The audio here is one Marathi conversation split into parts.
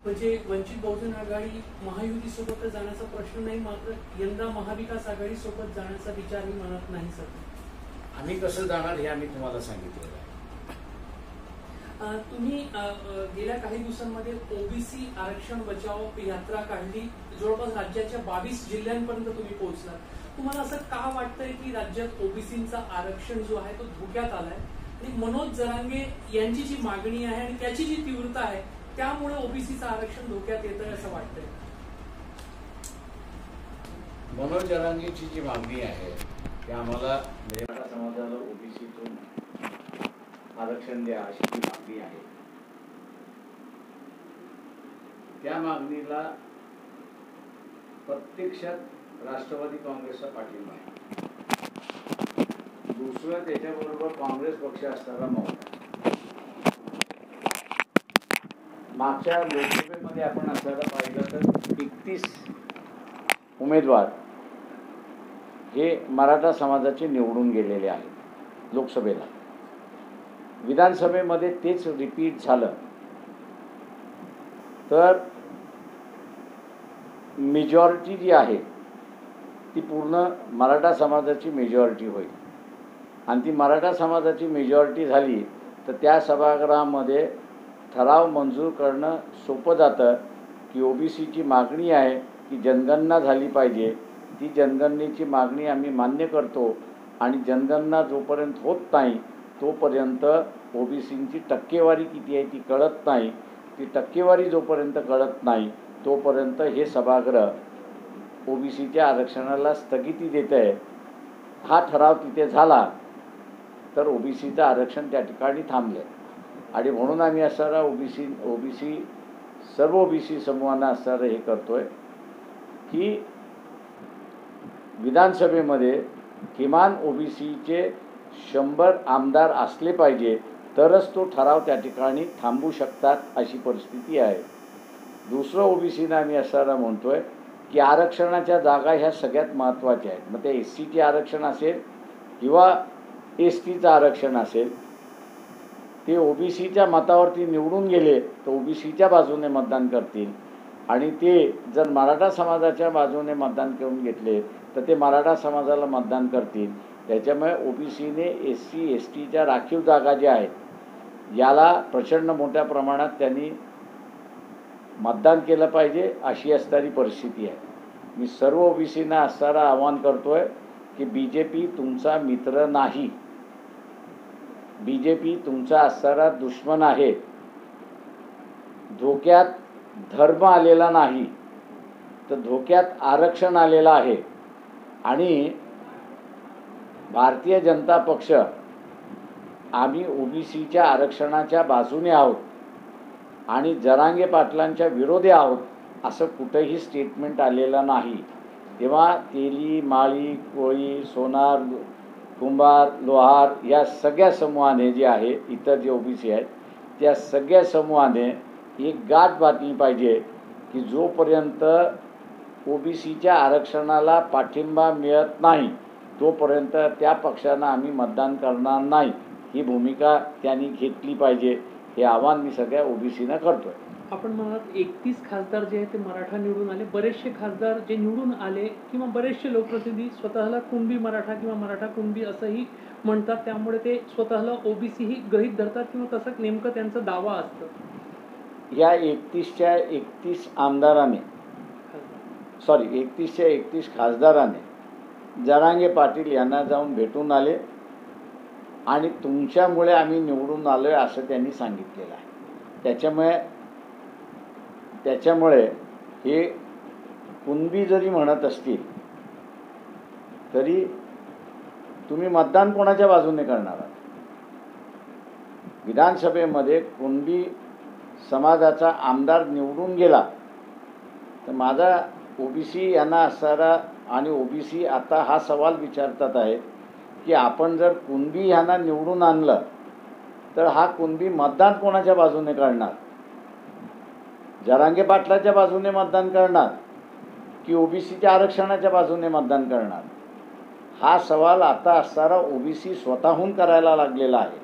म्हणजे वंचित बहुजन आघाडी महायुती सोबत जाण्याचा प्रश्न नाही, मात्र यंदा महाविकास आघाडी सोबत जाण्याचा विचारही मनात नाही सर. आम्ही कसं जाणार हे आम्ही तुम्हाला सांगितलेलं आहे. तुम्ही गेल्या काही दिवसांमध्ये ओबीसी आरक्षण बचाव यात्रा काढली, जवळपास राज्याच्या 22 जिल्ह्यांपर्यंत तुम्ही पोहोचलात. तुम्हाला असं का वाटतंय की राज्यात ओबीसीचं आरक्षण जो आहे तो धोक्यात आलाय आणि मनोज जरांगे यांची जी मागणी आहे आणि त्याची जी तीव्रता आहे त्यामुळे ओबीसीचं आरक्षण धोक्यात येतंय असं वाटतंय? मनोज जरांगेची जी मागणी आहे ती आम्हाला मराठा समाजाला ओबीसीतून आरक्षण द्या अशी जी मागणी आहे, त्या मागणीला प्रत्यक्षात राष्ट्रवादी काँग्रेसचा पाठिंबा आहे. दुसरं त्याच्याबरोबर काँग्रेस पक्ष असताना मौन. मागच्या लोकसभेमध्ये आपण असल्याला पाहिलं तर 31 उमेदवार हे मराठा समाजाचे निवडून गेलेले आहेत लोकसभेला. विधानसभेमध्ये तेच रिपीट झालं तर मेजॉरिटी जी आहे ती पूर्ण मराठा समाजाची मेजॉरिटी होईल आणि ती मराठा समाजाची मेजॉरिटी झाली तर त्या सभागृहामध्ये ठराव मंजूर करणं सोपं जातं की ओबीसीची मागणी आहे की जनगणना झाली पाहिजे, ती जनगणनेची मागणी आम्ही मान्य करतो आणि जनगणना जोपर्यंत होत नाही तोपर्यंत ओबीसींची टक्केवारी किती आहे ती कळत नाही. ती टक्केवारी जोपर्यंत कळत नाही तोपर्यंत हे सभागृह ओबीसीच्या आरक्षणाला स्थगिती देत आहे. हा ठराव तिथे झाला तर ओबीसीचं आरक्षण त्या ठिकाणी थांबलं आणि म्हणून आम्ही असणारा सर्व ओबीसी समूहांना असणारं हे करतोय की विधानसभेमध्ये किमान ओबीसीचे 100 आमदार असले पाहिजे तरच तो ठराव त्या ठिकाणी थांबू शकतात अशी परिस्थिती आहे. दुसरं ओबीसीनं आम्ही असणारा म्हणतोय की आरक्षणाच्या जागा ह्या सगळ्यात महत्त्वाच्या आहेत. मग ते एससीचे आरक्षण असेल किंवा एसटीचं आरक्षण असेल, ते ओबीसीच्या मतावरती निवडून गेले तर ओबीसीच्या बाजूने मतदान करतील आणि ते जर मराठा समाजाच्या बाजूने मतदान करून घेतले तर ते मराठा समाजाला मतदान करतील. त्याच्यामुळे ओबीसीने एससी एसटीच्या राखीव जागा ज्या आहेत याला प्रचंड मोठ्या प्रमाणात त्यांनी मतदान केलं पाहिजे अशी असणारी परिस्थिती आहे. मी सर्व ओबीसींना असणारा आवाहन करतोय की बीजेपी तुमचा मित्र नाही, बीजेपी तुमचा असणारा दुश्मन आहे. धोक्यात धर्म आलेला नाही तर धोक्यात आरक्षण आलेलं आहे आणि भारतीय जनता पक्ष आम्ही ओबीसीच्या आरक्षणाच्या बाजूने आहोत आणि जरांगे पाटलांच्या विरोधी आहोत असं कुठेही स्टेटमेंट आलेलं नाही. तेव्हा तेली, माळी, कोळी, सोनार, कुंभार, लोहार या सगळ्या समूहाने जे आहे इतर जे ओबीसी आहेत त्या सगळ्या समूहाने एक गाठ बांधली पाहिजे की जोपर्यंत ओबीसीच्या आरक्षणाला पाठिंबा मिळत नाही तोपर्यंत त्या पक्षांना आम्ही मतदान करणार नाही ही भूमिका त्यांनी घेतली पाहिजे. हे आवाहन मी सगळ्या ओबीसीना करतोय. आपण म्हणालात 31 खासदार जे आहेत ते मराठा निवडून आले. बरेचसे खासदार जे निवडून आले किंवा बरेचसे लोकप्रतिनिधी स्वतःला कुणबी मराठा किंवा मराठा कुणबी असंही म्हणतात, त्यामुळे ते स्वतःला ओबीसी ही गृहीत धरतात किंवा तसं नेमकं त्यांचा दावा असतं. या 31 आमदाराने 31 खासदाराने जरांगे पाटील यांना जाऊन भेटून आले आणि तुमच्यामुळे आम्ही निवडून आलोय असं त्यांनी सांगितलेलं आहे. त्याच्यामुळे हे कुणबी जरी म्हणत असतील तरी तुम्ही मतदान कोणाच्या बाजूने करणार आहात? विधानसभेमध्ये कुणबी समाजाचा आमदार निवडून गेला तर माझा ओबीसी यांना असणारा आणि ओबीसी आता हा सवाल विचारतात आहे की आपण जर कुणबी यांना निवडून आणलं तर हा कुणबी मतदान कोणाच्या बाजूने करणार? जरांगे पाटलाच्या बाजूने मतदान करणार की ओबीसीच्या आरक्षणाच्या बाजूने मतदान करणार? हा सवाल आता असणारा ओबीसी स्वतःहून करायला लागलेला आहे.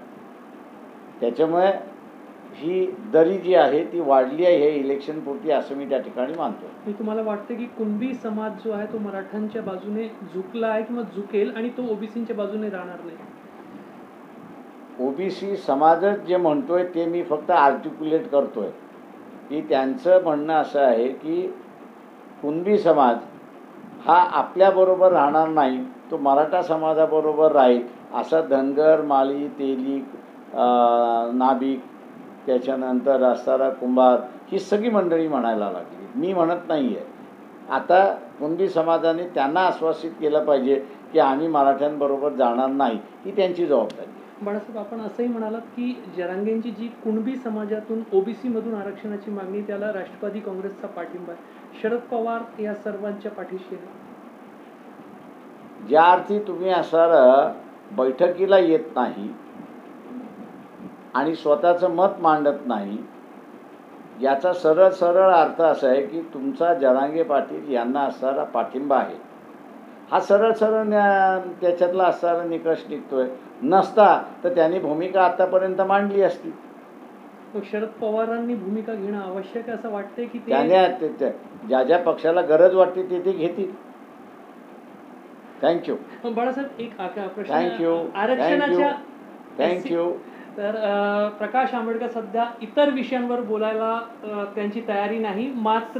त्याच्यामुळे ही दरी जी आहे ती वाढली आहे हे इलेक्शनपुरती असं मी त्या ठिकाणी मानतो. मी तुम्हाला वाटतं की कुणबी समाज जो आहे तो मराठ्यांच्या बाजूने झुकला आहे किंवा झुकेल आणि तो ओबीसीच्या बाजूने राहणार नाही? ओबीसी समाजच जे म्हणतोय ते मी फक्त आर्टिक्युलेट करतोय की त्यांचं म्हणणं असं आहे की कुणबी समाज हा आपल्याबरोबर राहणार नाही, तो मराठा समाजाबरोबर राहील, असा धनगर, माळी, तेली, नाभिक, त्याच्यानंतर असणारा कुंभार ही सगळी मंडळी म्हणायला लागली. मी म्हणत नाही आहे. आता कुणबी समाजाने त्यांना आश्वासित केलं पाहिजे की आम्ही मराठ्यांबरोबर जाणार नाही, ही त्यांची जबाबदारी. बाळासाहेब, आपण असंही म्हणालात की जरांगेंची जी कुणबी समाजातून ओबीसी मधून आरक्षणाची मागणी त्याला राष्ट्रवादी काँग्रेसचा पाठिंबा आहे. शरद पवार या सर्वांच्या पाठीशी आहे. ज्या अर्थी तुम्ही असणारं बैठकीला येत नाही आणि स्वतःचं मत मांडत नाही, याचा सरळ सरळ अर्थ असा आहे की तुमचा जरांगे पाटील यांना असणारा पाठिंबा आहे. हा सरळ सरळ त्याच्यातला असणारा निकष निघतोय. नसता तर त्यांनी भूमिका आतापर्यंत मांडली असती. शरद पवारांनी भूमिका घेणं आवश्यक आहे असं वाटतंय की त्याने ज्या ज्या पक्षाला गरज वाटते ते ते घेतील. थँक्यू. बाळासाहेब, एक प्रश्न. थँक्यू. आरक्षणाच्या थँक्यू. तर प्रकाश आंबेडकर सध्या इतर विषयांवर बोलायला त्यांची तयारी नाही, मात्र